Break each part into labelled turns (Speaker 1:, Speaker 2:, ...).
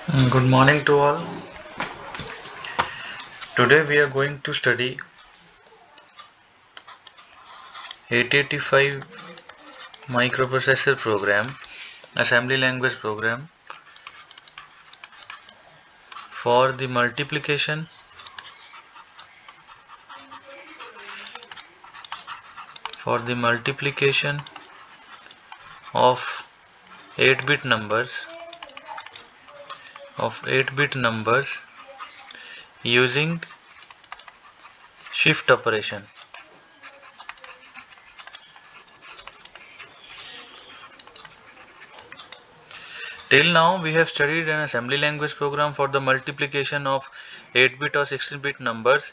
Speaker 1: Good morning to all. Today we are going to study 885 microprocessor program, assembly language program for the multiplication of 8-bit numbers using shift operation. Till now we have studied an assembly language program for the multiplication of 8-bit or 16-bit numbers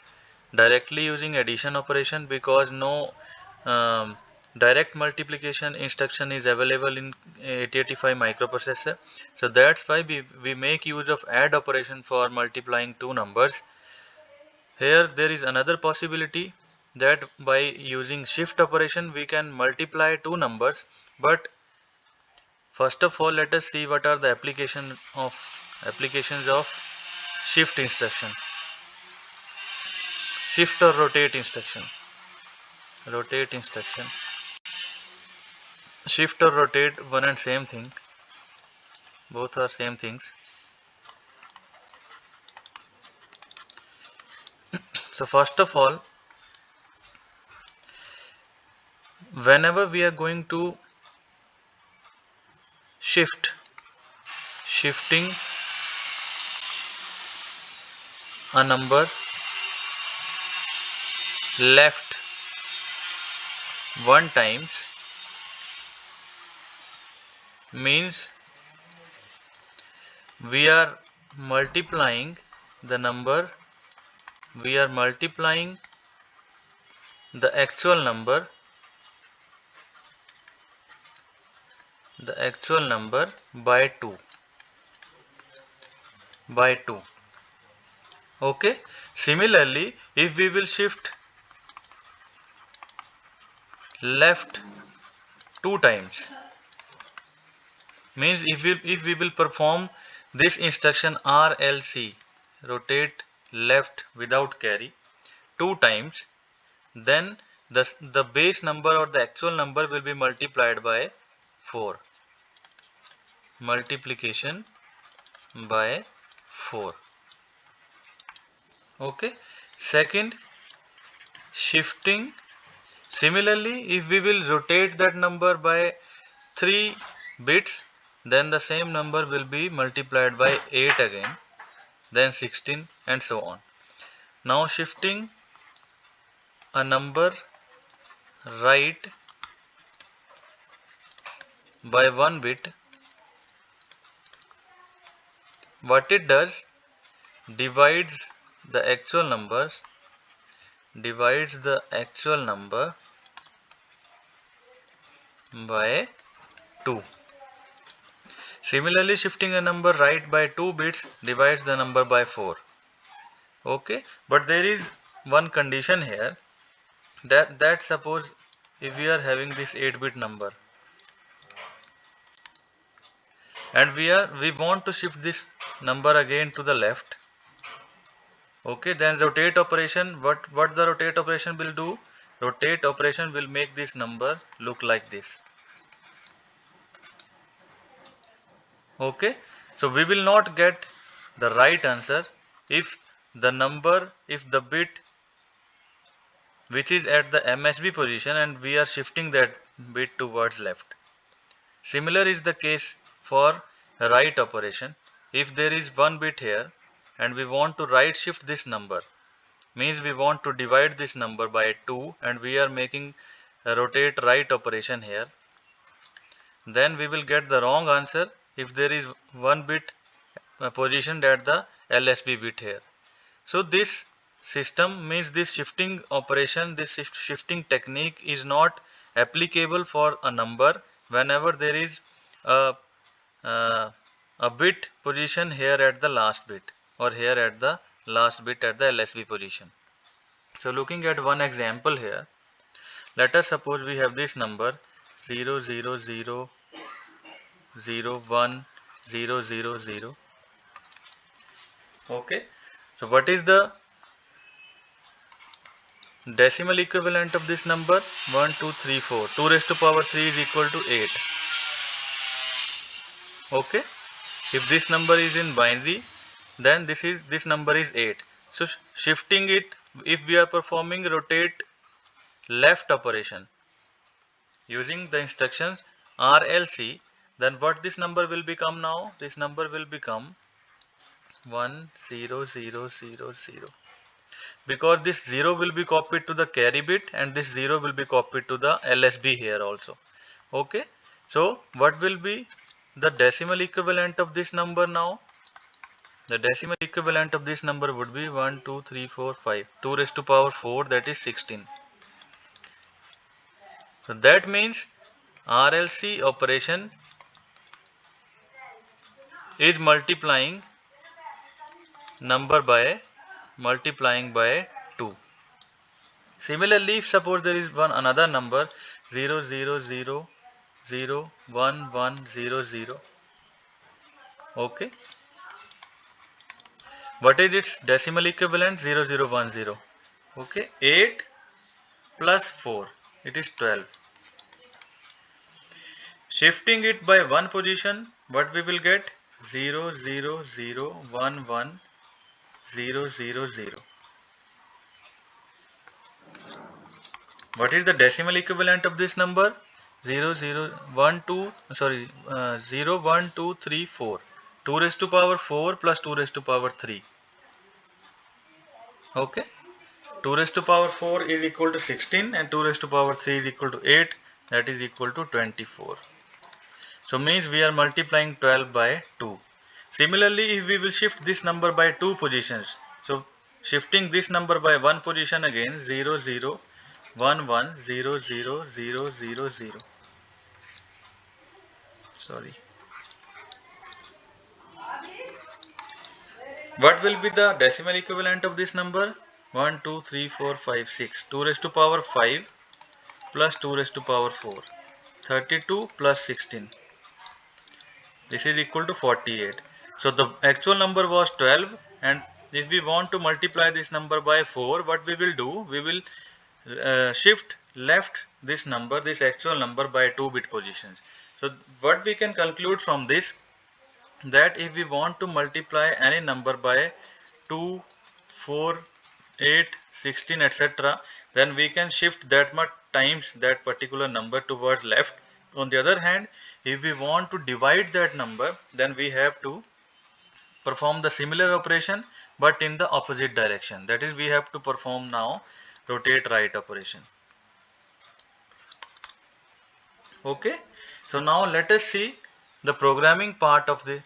Speaker 1: directly using addition operation, because no direct multiplication instruction is available in 8085 microprocessor. So that's why we make use of add operation for multiplying two numbers. Here there is another possibility that by using shift operation we can multiply two numbers, but first of all, let us see what are the applications of shift instruction, shift or rotate instruction. Rotate instruction, shift or rotate, one and same thing. Both are same things. So first of all, whenever we are going to shifting a number left one times means we are multiplying the number, we are multiplying the actual number by 2. Okay. Similarly, if we will shift left 2 times, means if we will perform this instruction RLC, rotate left without carry, 2 times, then the base number or the actual number will be multiplied by 4. Multiplication by 4. Okay. Second, shifting. Similarly, if we will rotate that number by 3 bits, then the same number will be multiplied by 8 again, then 16, and so on. Now shifting a number right by 1 bit, what it does, divides the actual number by 2. Similarly, shifting a number right by 2 bits divides the number by 4. Okay, but there is one condition here, that suppose if we are having this 8-bit number and we want to shift this number again to the left. Okay, then rotate operation, what the rotate operation will do, rotate operation will make this number look like this. Okay, so we will not get the right answer if the bit which is at the MSB position and we are shifting that bit towards left. Similar is the case for right operation. If there is one bit here and we want to right shift this number, means we want to divide this number by 2 and we are making a rotate right operation here, then we will get the wrong answer if there is one bit positioned at the LSB bit here. So this system, means this shifting operation, this shifting technique is not applicable for a number whenever there is a, a bit position here at the last bit or here at the last bit at the LSB position. So looking at one example here, let us suppose we have this number 0 0 0 0 1 0 0 0. Okay, so what is the decimal equivalent of this number? 1 2 3 4. 2 raised to power 3 is equal to 8. Okay, if this number is in binary, then this number is 8. So shifting it, if we are performing rotate left operation using the instructions RLC, then what this number will become now? This number will become 1 0 0 0 0, because this 0 will be copied to the carry bit and this 0 will be copied to the LSB here also. Okay, so what will be the decimal equivalent of this number now? The decimal equivalent of this number would be 1 2 3 4 5. 2 raised to power 4, that is 16. So that means RLC operation is multiplying number by 2. Similarly, if suppose there is one another number 0 0 0 0 1 1 0 0. Okay, what is its decimal equivalent? 0 0 1 0. Okay, 8 plus 4, it is 12. Shifting it by one position, what we will get? 0 0 0 1 1 0 0 0. What is the decimal equivalent of this number? 0 0 1 2, sorry, 0 1 2 3 4. 2 raised to power 4 plus 2 raised to power 3. Okay, 2 raised to power 4 is equal to 16 and 2 raised to power 3 is equal to 8, that is equal to 24. So means we are multiplying 12 by 2. Similarly, if we will shift this number by 2 positions, so shifting this number by 1 position again, 0 0 1 1 0 0 0 0 0. Sorry. What will be the decimal equivalent of this number? 1 2 3 4 5 6. 2 raised to power 5 plus 2 raised to power 4. 32 plus 16. This is equal to 48. So the actual number was 12, and if we want to multiply this number by 4, what we will do? We will shift left this number, this actual number, by 2-bit positions. So what we can conclude from this, that if we want to multiply any number by 2, 4, 8, 16, etc., then we can shift that much times that particular number towards left. On the other hand, if we want to divide that number, then we have to perform the similar operation but in the opposite direction. That is, we have to perform now rotate right operation. Okay, so now let us see the programming part of the